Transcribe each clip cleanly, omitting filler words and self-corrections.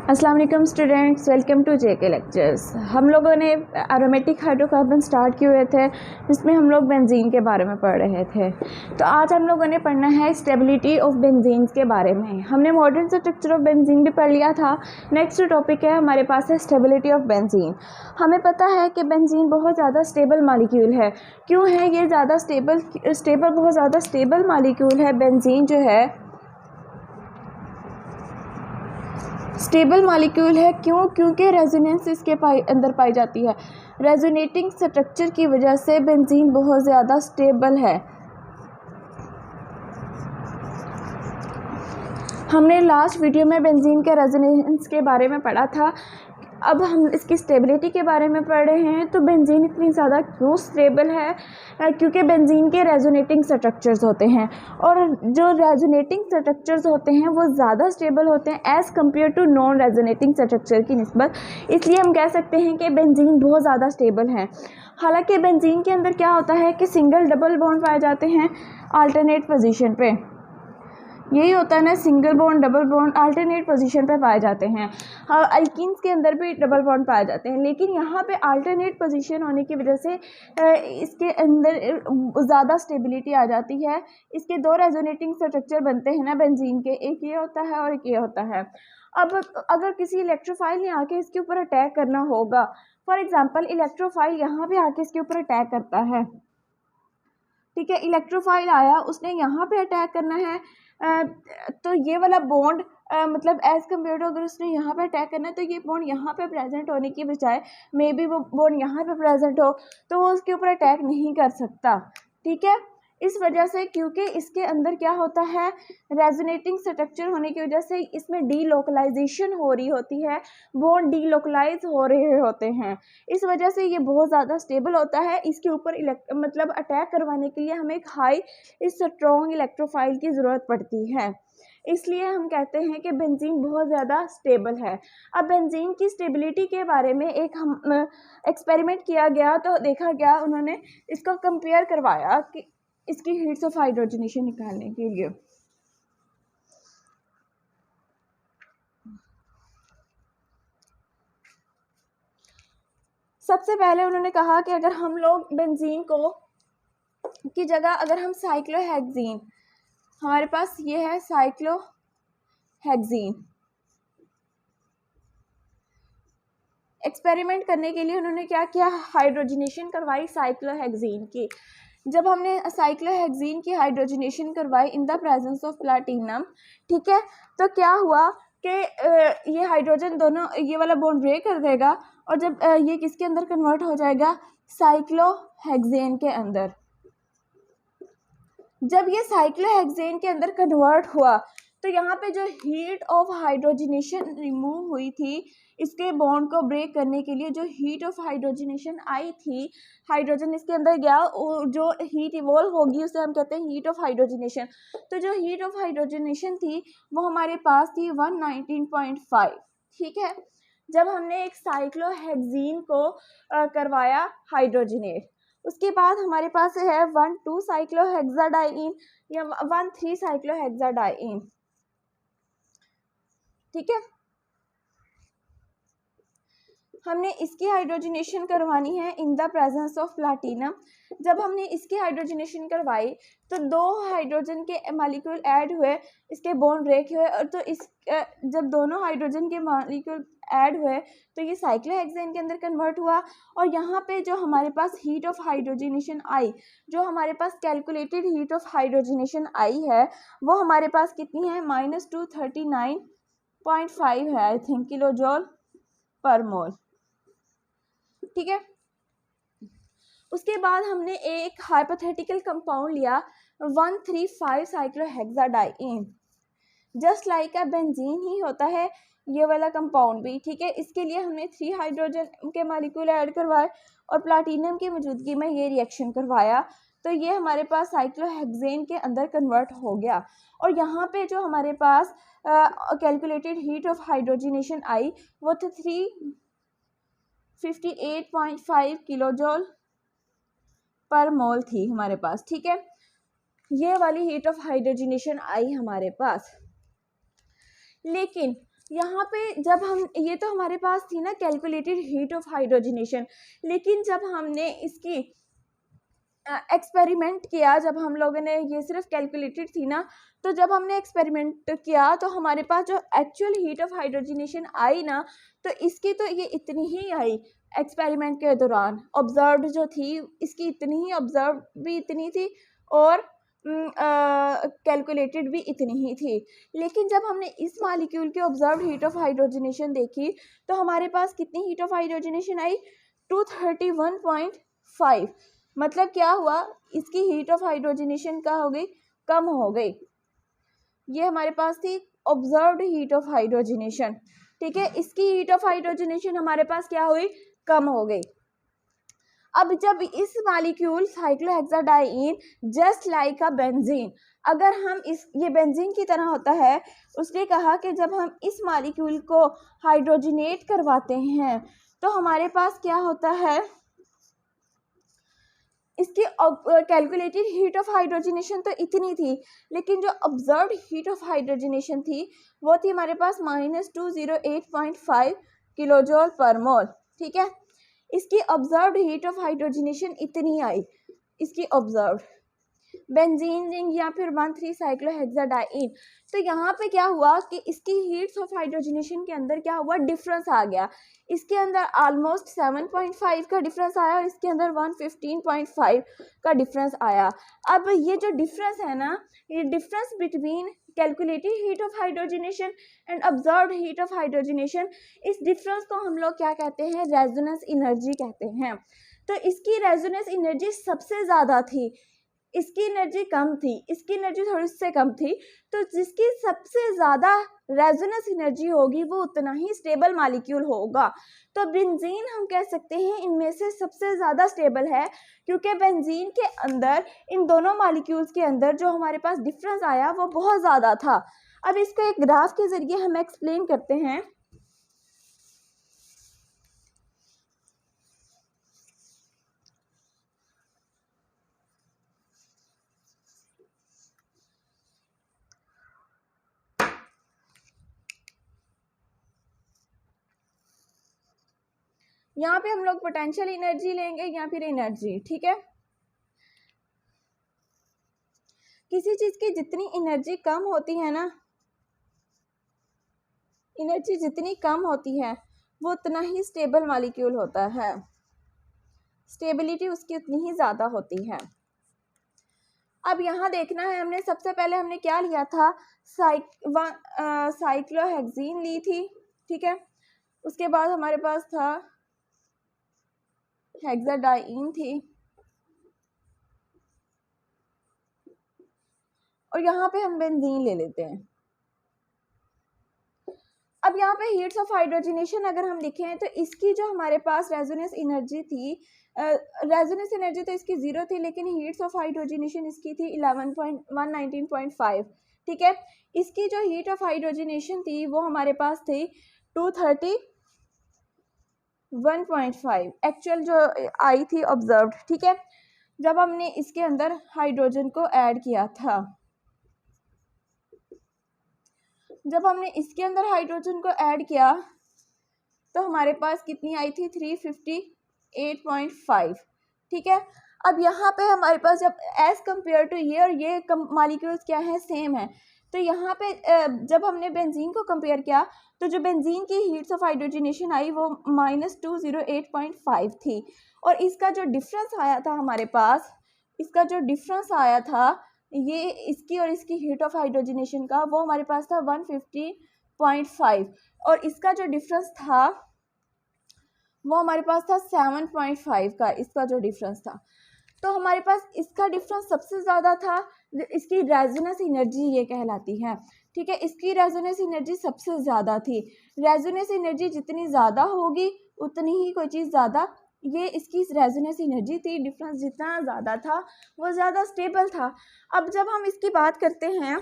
अस्सलाम वालेकुम students, welcome to JK lectures. हम लोगों ने एरोमेटिक हाइड्रोकार्बन स्टार्ट किए हुए थे, जिसमें हम लोग बेंजीन के बारे में पढ़ रहे थे। तो आज हम लोगों ने पढ़ना है स्टेबिलिटी ऑफ बेंजीन के बारे में। हमने मॉडर्न स्ट्रक्चर ऑफ बेंजीन भी पढ़ लिया था। नेक्स्ट टॉपिक है हमारे पास है स्टेबिलिटी ऑफ बेंजीन। हमें पता है कि बेंजीन बहुत ज़्यादा स्टेबल मालिक्यूल है। क्यों है ये ज़्यादा स्टेबल बहुत ज़्यादा स्टेबल मालिक्यूल है बेंजीन जो है, स्टेबल मालिक्यूल है। क्योंकि रेजोनेंस इसके अंदर पाई जाती है। रेजोनेटिंग स्ट्रक्चर की वजह से बेंजीन बहुत ज़्यादा स्टेबल है। हमने लास्ट वीडियो में बेंजीन के रेजोनेंस के बारे में पढ़ा था। अब हम इसकी स्टेबिलिटी के बारे में पढ़ रहे हैं। तो बेंजीन इतनी ज़्यादा क्यों स्टेबल है? क्योंकि बेंजीन के रेजोनेटिंग स्ट्रक्चर्स होते हैं, और जो रेजोनेटिंग स्ट्रक्चर्स होते हैं वो ज़्यादा स्टेबल होते हैं as compare to non resonating structure की निस्बत। इसलिए हम कह सकते हैं कि बेंजीन बहुत ज़्यादा स्टेबल है। हालांकि बेंजीन के अंदर क्या होता है कि सिंगल डबल बॉन्ड पाए जाते हैं अल्टरनेट पोजीशन पे। यही होता है ना, single bond double bond alternate position पे पाए जाते हैं। हाँ, अल्कीन्स के अंदर भी डबल बॉन्ड पाए जाते हैं, लेकिन यहाँ पे अल्टरनेट पोजीशन होने की वजह से इसके अंदर ज़्यादा स्टेबिलिटी आ जाती है। इसके दो रेजोनेटिंग स्ट्रक्चर बनते हैं ना बेंजीन के, एक ये होता है और एक ये होता है। अब अगर किसी इलेक्ट्रोफाइल ने आके इसके ऊपर अटैक करना होगा, फॉर एग्जाम्पल इलेक्ट्रोफाइल यहाँ पे आके इसके ऊपर अटैक करता है, ठीक है। इलेक्ट्रोफाइल आया, उसने यहाँ पे अटैक करना है, तो ये वाला बॉन्ड मतलब एज़ कम्पेयर टू अगर उसने यहाँ पे अटैक करना है, तो ये बॉन्ड यहाँ पे प्रेजेंट होने की बजाय मे बी वो बॉन्ड यहाँ पे प्रेजेंट हो, तो वो उसके ऊपर अटैक नहीं कर सकता, ठीक है। इस वजह से, क्योंकि इसके अंदर क्या होता है, रेजोनेटिंग स्ट्रक्चर होने की वजह से इसमें डीलोकलाइजेशन हो रही होती है, बॉन्ड डीलोकलाइज हो रहे होते हैं। इस वजह से ये बहुत ज़्यादा स्टेबल होता है। इसके ऊपर मतलब अटैक करवाने के लिए हमें एक हाई स्ट्रॉन्ग इलेक्ट्रोफाइल की ज़रूरत पड़ती है। इसलिए हम कहते हैं कि बेंजीन बहुत ज़्यादा स्टेबल है। अब बेंजीन की स्टेबिलिटी के बारे में एक हम एक्सपेरिमेंट किया गया, तो देखा गया, उन्होंने इसको कंपेयर करवाया कि इसकी हीट्स ऑफ हाइड्रोजनेशन निकालने के लिए। सबसे पहले उन्होंने कहा कि अगर हम लोग बेंजीन को की जगह अगर हम साइक्लोहेक्सीन, हमारे पास ये है साइक्लोहेक्सीन, एक्सपेरिमेंट करने के लिए उन्होंने क्या किया, हाइड्रोजनेशन करवाई साइक्लोहेक्सीन की। जब हमने साइक्लोहेक्सीन की हाइड्रोजनेशन करवाई in the presence of platinum, ठीक है, तो क्या हुआ कि ये हाइड्रोजन दोनों ये वाला बॉन्ड ब्रेक कर देगा, और जब ये किसके अंदर कन्वर्ट हो जाएगा, साइक्लोहेक्सेन के अंदर। जब ये साइक्लोहेक्सेन के अंदर कन्वर्ट हुआ, तो यहाँ पे जो हीट ऑफ हाइड्रोजनेशन रिमूव हुई थी, इसके बॉन्ड को ब्रेक करने के लिए जो हीट ऑफ हाइड्रोजनेशन आई थी, हाइड्रोजन इसके अंदर गया, जो हीट इवॉल्व होगी उसे हम कहते हैं हीट ऑफ हाइड्रोजनेशन। तो जो हीट ऑफ हाइड्रोजनेशन थी वो हमारे पास थी 119.5, ठीक है। जब हमने एक साइक्लोहेक्सीन को करवाया हाइड्रोजनेट, उसके बाद हमारे पास है 1,2 साइक्लोहेक्साडाइन या 1,3 साइक्लोहेक्साडाइन, ठीक है। हमने इसकी हाइड्रोजनेशन करवानी है in the presence of platinum. जब हमने इसकी हाइड्रोजनेशन करवाई, तो दो हाइड्रोजन के मॉलिक्यूल ऐड हुए, इसके बॉन्ड ब्रेक हुए, और तो इस जब दोनों हाइड्रोजन के मॉलिक्यूल ऐड हुए, तो ये साइक्लोहेक्सेन के अंदर कन्वर्ट हुआ। और यहाँ पे जो हमारे पास हीट ऑफ हाइड्रोजनेशन आई, जो हमारे पास कैलकुलेटेड हीट ऑफ हाइड्रोजनेशन आई है, वो हमारे पास कितनी है, -239.5 है, आई थिंक, किलो जॉल पर मोल, ठीक है। उसके बाद हमने एक हाइपोथेटिकल कंपाउंड लिया 135 cyclohexadiene, just like a benzene ही होता है ये वाला कंपाउंड भी, ठीक है। इसके लिए हमने 3 हाइड्रोजन के मॉलिक्यूल ऐड करवाए और प्लैटिनम की मौजूदगी में ये रिएक्शन करवाया, तो ये हमारे पास साइक्लोहेक्सेन के अंदर कन्वर्ट हो गया। और यहाँ पे जो हमारे पास कैलकुलेटेड हीट ऑफ हाइड्रोजनेशन आई, वो थे 358.5 किलो जॉल पर मोल थी हमारे पास, ठीक है। ये वाली हीट ऑफ हाइड्रोजनेशन आई हमारे पास। लेकिन यहाँ पे जब हम ये तो हमारे पास थी ना कैलकुलेटेड हीट ऑफ हाइड्रोजनेशन, लेकिन जब हमने इसकी एक्सपेरिमेंट किया, जब हम लोगों ने ये सिर्फ कैलकुलेटेड थी ना, तो जब हमने एक्सपेरिमेंट किया तो हमारे पास जो एक्चुअल हीट ऑफ हाइड्रोजनेशन आई ना, तो इसकी तो ये इतनी ही आई एक्सपेरिमेंट के दौरान। ऑब्जर्व जो थी इसकी इतनी ही, ऑब्जर्व भी इतनी थी और कैलकुलेटेड भी इतनी ही थी। लेकिन जब हमने इस मॉलिक्यूल की ऑब्जर्व हीट ऑफ हाइड्रोजनेशन देखी तो हमारे पास कितनी हीट ऑफ हाइड्रोजनेशन आई, 231.5। मतलब क्या हुआ, इसकी हीट ऑफ हाइड्रोजनेशन क्या हो गई, कम हो गई। ये हमारे पास थी ऑब्जर्व्ड हीट ऑफ हाइड्रोजनेशन, ठीक है। इसकी हीट ऑफ हाइड्रोजनेशन हमारे पास क्या हुई, कम हो गई। अब जब इस molecule cyclohexadiene just like a benzene, अगर हम ये बेंजीन की तरह होता है, उसने कहा कि जब हम इस मॉलिक्यूल को हाइड्रोजनेट करवाते हैं तो हमारे पास क्या होता है, इसकी कैलकुलेटेड हीट ऑफ हाइड्रोजनेशन तो इतनी थी, लेकिन जो ऑब्जर्व्ड हीट ऑफ हाइड्रोजनेशन थी वो थी हमारे पास -208.5 किलोजोल पर मोल, ठीक है। इसकी ऑब्जर्व्ड हीट ऑफ हाइड्रोजनेशन इतनी आई, इसकी ऑब्जर्व्ड बेंजीन रिंग या फिर 1,3 साइक्लोहेक्साडाइईन। तो यहाँ पे क्या हुआ कि इसकी हीट्स ऑफ हाइड्रोजनेशन के अंदर क्या हुआ, डिफरेंस आ गया। इसके अंदर ऑलमोस्ट 7.5 का डिफरेंस आया और इसके अंदर 115.5 का डिफरेंस आया। अब ये जो डिफरेंस है ना, ये difference between calculated heat of hydrogenation and observed heat of hydrogenation, इस डिफरेंस को हम लोग क्या कहते हैं, रेजोनेंस एनर्जी कहते हैं। तो इसकी रेजोनेंस एनर्जी सबसे ज़्यादा थी, इसकी एनर्जी कम थी, इसकी एनर्जी थोड़ी से कम थी। तो जिसकी सबसे ज़्यादा रेजोनेंस एनर्जी होगी वो उतना ही स्टेबल मॉलिक्यूल होगा। तो बेंजीन हम कह सकते हैं इनमें से सबसे ज़्यादा स्टेबल है, क्योंकि बेंजीन के अंदर, इन दोनों मॉलिक्यूल्स के अंदर जो हमारे पास डिफरेंस आया वो बहुत ज़्यादा था। अब इसको एक ग्राफ के ज़रिए हम एक्सप्लेन करते हैं। यहाँ पे हम लोग पोटेंशियल एनर्जी लेंगे या फिर एनर्जी, ठीक है। किसी चीज़ की जितनी एनर्जी कम होती है ना, एनर्जी जितनी कम होती है वो उतना ही स्टेबल मॉलिक्यूल होता है, स्टेबिलिटी उसकी उतनी ही ज़्यादा होती है। अब यहाँ देखना है, हमने सबसे पहले हमने क्या लिया था, साइक्लोहेक्सीन ली थी, ठीक है। उसके बाद हमारे पास था हेक्साडाइईन थी, और यहाँ पे हम बेंजीन ले लेते हैं। अब यहाँ पे हीट्स ऑफ हाइड्रोजनेशन अगर हम लिखें तो इसकी जो हमारे पास रेजोनेंस एनर्जी थी, रेजोनेंस एनर्जी तो इसकी 0 थी, लेकिन हीट्स ऑफ हाइड्रोजनेशन इसकी थी 119.5, ठीक है। इसकी जो हीट ऑफ हाइड्रोजनेशन थी वो हमारे पास थी 231.5 एक्चुअल जो आई थी ऑब्जर्व्ड, ठीक है। जब हमने इसके अंदर हाइड्रोजन को ऐड किया था, जब हमने इसके अंदर हाइड्रोजन को ऐड किया तो हमारे पास कितनी आई थी, 358.5, ठीक है। अब यहाँ पे हमारे पास जब एज कम्पेयर टू ये और ये मॉलिक्यूल्स क्या है, सेम है, तो यहाँ पे जब हमने बेंजीन को कंपेयर किया तो जो बेंजीन की हीट्स ऑफ हाइड्रोजनेशन आई वो -208.5 थी, और इसका जो डिफरेंस आया था हमारे पास, इसका जो डिफरेंस आया था ये इसकी और इसकी हीट ऑफ हाइड्रोजनेशन का, वो हमारे पास था 150.5, और इसका जो डिफरेंस था वो हमारे पास था 7.5 का, इसका जो डिफरेंस था। तो हमारे पास इसका डिफरेंस सबसे ज़्यादा था, इसकी रेजोनेंस एनर्जी ये कहलाती है, ठीक है। इसकी रेजोनेंस एनर्जी सबसे ज़्यादा थी। रेजोनेंस एनर्जी जितनी ज़्यादा होगी उतनी ही कोई चीज़ ज़्यादा, ये इसकी रेजोनेंस एनर्जी थी, डिफरेंस जितना ज़्यादा था वो ज़्यादा स्टेबल था। अब जब हम इसकी बात करते हैं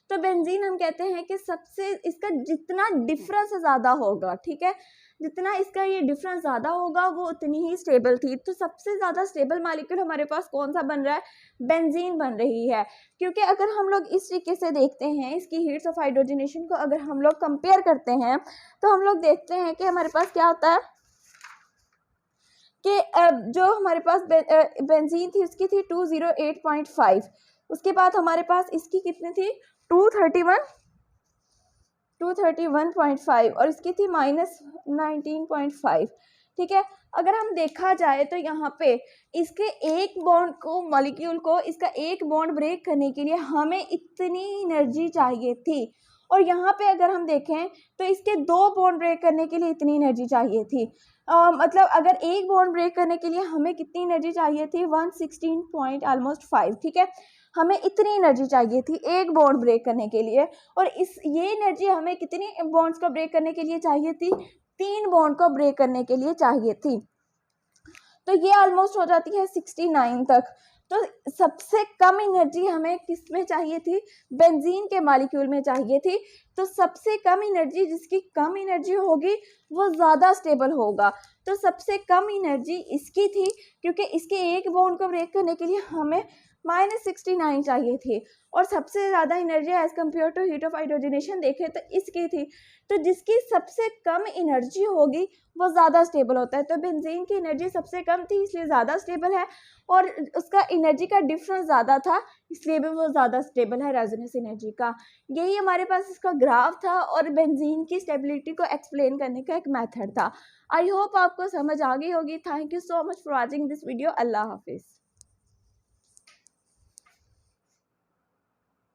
तो बेंजीन हम कहते हैं कि सबसे इसका जितना डिफरेंस ज़्यादा होगा, ठीक है, जितना इसका ये डिफरेंस ज़्यादा होगा वो उतनी ही स्टेबल थी। तो सबसे ज़्यादा स्टेबल मॉलिक्यूल हमारे पास कौन सा बन रहा है, बेंजीन बन रही है। क्योंकि अगर हम लोग इस तरीके से देखते हैं, इसकी हीट्स ऑफ हाइड्रोजनेशन को अगर हम लोग कंपेयर करते हैं तो हम लोग देखते हैं कि हमारे पास क्या होता है कि जो हमारे पास बेंजीन थी उसकी थी 208.5, उसके बाद हमारे पास इसकी कितनी थी 231.5 और इसकी थी -19.5, ठीक है। अगर हम देखा जाए तो यहाँ पे इसके एक बॉन्ड को मॉलिक्यूल को इसका एक बॉन्ड ब्रेक करने के लिए हमें इतनी एनर्जी चाहिए थी, और यहाँ पे अगर हम देखें तो इसके दो बॉन्ड ब्रेक करने के लिए इतनी एनर्जी चाहिए थी। मतलब अगर एक बॉन्ड ब्रेक करने के लिए हमें कितनी एनर्जी चाहिए थी 116.5, ठीक है, हमें इतनी एनर्जी चाहिए थी एक बॉन्ड ब्रेक करने के लिए। और ये एनर्जी हमें कितनी बॉन्ड्स को ब्रेक करने के लिए चाहिए थी, 3 बॉन्ड को ब्रेक करने के लिए चाहिए थी। तो ये ऑलमोस्ट हो जाती है 69 तक। तो सबसे कम एनर्जी हमें किस में चाहिए थी, बेंजीन के मॉलिक्यूल में चाहिए थी। तो सबसे कम एनर्जी, जिसकी कम एनर्जी होगी वो ज़्यादा स्टेबल होगा। तो सबसे कम एनर्जी इसकी थी, क्योंकि इसके एक बॉन्ड को ब्रेक करने के लिए हमें -69 चाहिए थी, और सबसे ज़्यादा energy as compare to heat of hydrogenation देखें तो इसकी थी। तो जिसकी सबसे कम एनर्जी होगी वो ज़्यादा स्टेबल होता है। तो बेंजीन की एनर्जी सबसे कम थी इसलिए ज़्यादा स्टेबल है, और उसका एनर्जी का डिफरेंस ज़्यादा था इसलिए भी वो ज़्यादा स्टेबल है रेजोनेंस एनर्जी का। यही हमारे पास इसका ग्राफ था और बेंजीन की स्टेबिलिटी को एक्सप्लेन करने का एक मेथड था। आई होप आपको समझ आ गई होगी। Thank you so much for watching this video. अल्लाह हाफिज़।